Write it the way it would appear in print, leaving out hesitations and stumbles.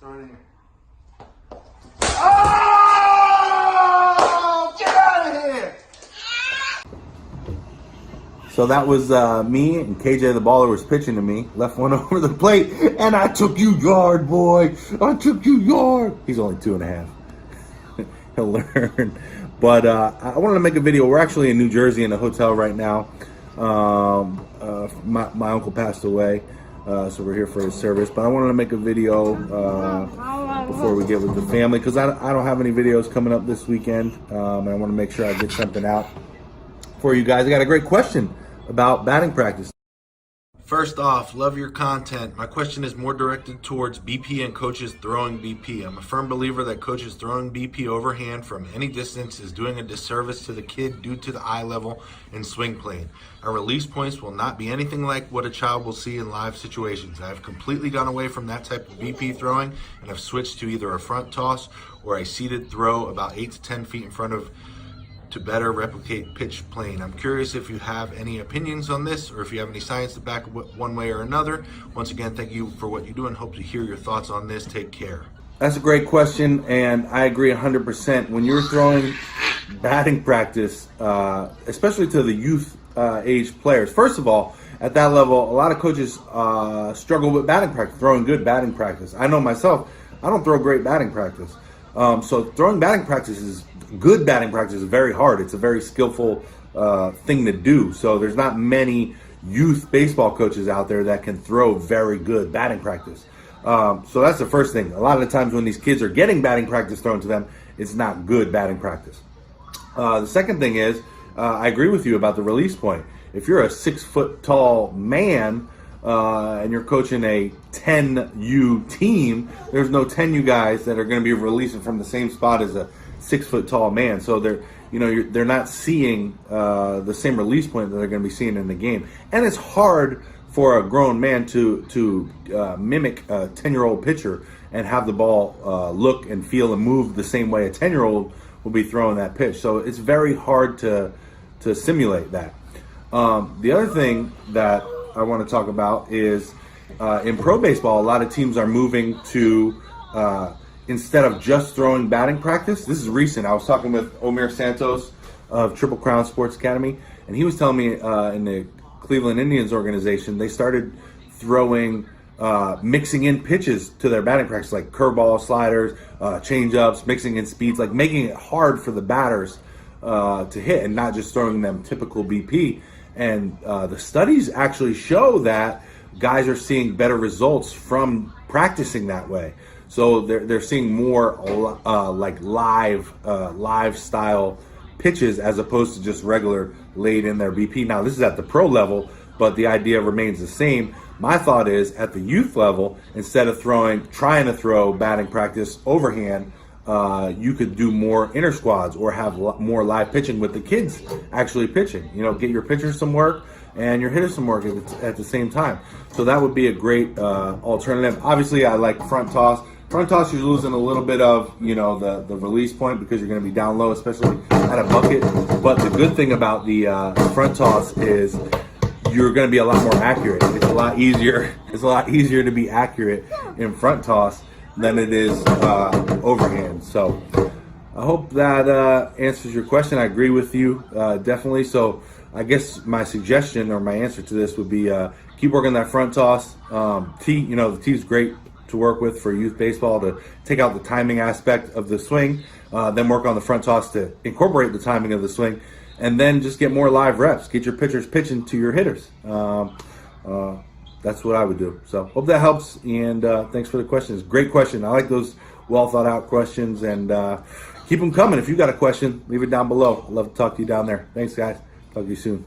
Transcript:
Throw it in here. Oh! Get out of here! So that was me, and KJ the baller was pitching to me. Left one over the plate, and I took you yard, boy. I took you yard. He's only 2.5. He'll learn. But I wanted to make a video. We're actually in New Jersey in a hotel right now. My uncle passed away, so we're here for his service. But I wanted to make a video before we get with the family, because I don't have any videos coming up this weekend, and I want to make sure I get something out for you guys. I got a great question about batting practice. First off, love your content. My question is more directed towards BP and coaches throwing BP. I'm a firm believer that coaches throwing BP overhand from any distance is doing a disservice to the kid due to the eye level and swing plane. Our release points will not be anything like what a child will see in live situations. I have completely gone away from that type of BP throwing and have switched to either a front toss or a seated throw about 8 to 10 feet in front of to better replicate pitch plane. I'm curious if you have any opinions on this, or if you have any science to back one way or another. Once again, thank you for what you do and hope to hear your thoughts on this. Take care. That's a great question, and I agree 100%. When you're throwing batting practice, especially to the youth age players, first of all, at that level, a lot of coaches struggle with batting practice, throwing good batting practice. I know myself, I don't throw great batting practice. So throwing batting practice good batting practice is very hard. It's a very skillful thing to do. So there's not many youth baseball coaches out there that can throw very good batting practice. So that's the first thing. A lot of the times when these kids are getting batting practice thrown to them, it's not good batting practice. The second thing is, I agree with you about the release point. If you're a 6 foot tall man, and you're coaching a 10U team, there's no 10U guys that are going to be releasing from the same spot as a 6 foot tall man. So they're not seeing the same release point that they're going to be seeing in the game. And it's hard for a grown man to mimic a 10-year-old pitcher and have the ball look and feel and move the same way a 10-year-old will be throwing that pitch. So it's very hard to simulate that. The other thing that I want to talk about is in pro baseball, a lot of teams are moving to instead of just throwing batting practice. This is recent. I was talking with Omer Santos of Triple Crown Sports Academy, and he was telling me in the Cleveland Indians organization, they started throwing, mixing in pitches to their batting practice, like curveball, sliders, change-ups, mixing in speeds, like making it hard for the batters to hit and not just throwing them typical BP. And the studies actually show that guys are seeing better results from practicing that way. So they're seeing more like live style pitches as opposed to just regular laid in their BP. Now this is at the pro level, but the idea remains the same. My thought is at the youth level, instead of trying to throw batting practice overhand, you could do more inter squads or have more live pitching with the kids actually pitching. Get your pitchers some work and your hitters some work at the same time. So that would be a great alternative. Obviously, I like front toss. Front toss, you're losing a little bit of the release point because you're going to be down low, especially at a bucket. But the good thing about the front toss is you're going to be a lot more accurate. It's a lot easier. It's a lot easier to be accurate in front toss than it is overhand. So I hope that answers your question. I agree with you, definitely. So I guess my suggestion or my answer to this would be keep working that front toss. The tee's great to work with for youth baseball to take out the timing aspect of the swing, then work on the front toss to incorporate the timing of the swing, and then just get more live reps. Get your pitchers pitching to your hitters. That's what I would do. So hope that helps, and thanks for the questions. Great question. I like those well thought out questions, and keep them coming. If you got a question, leave it down below. I'd love to talk to you down there. Thanks, guys. Talk to you soon.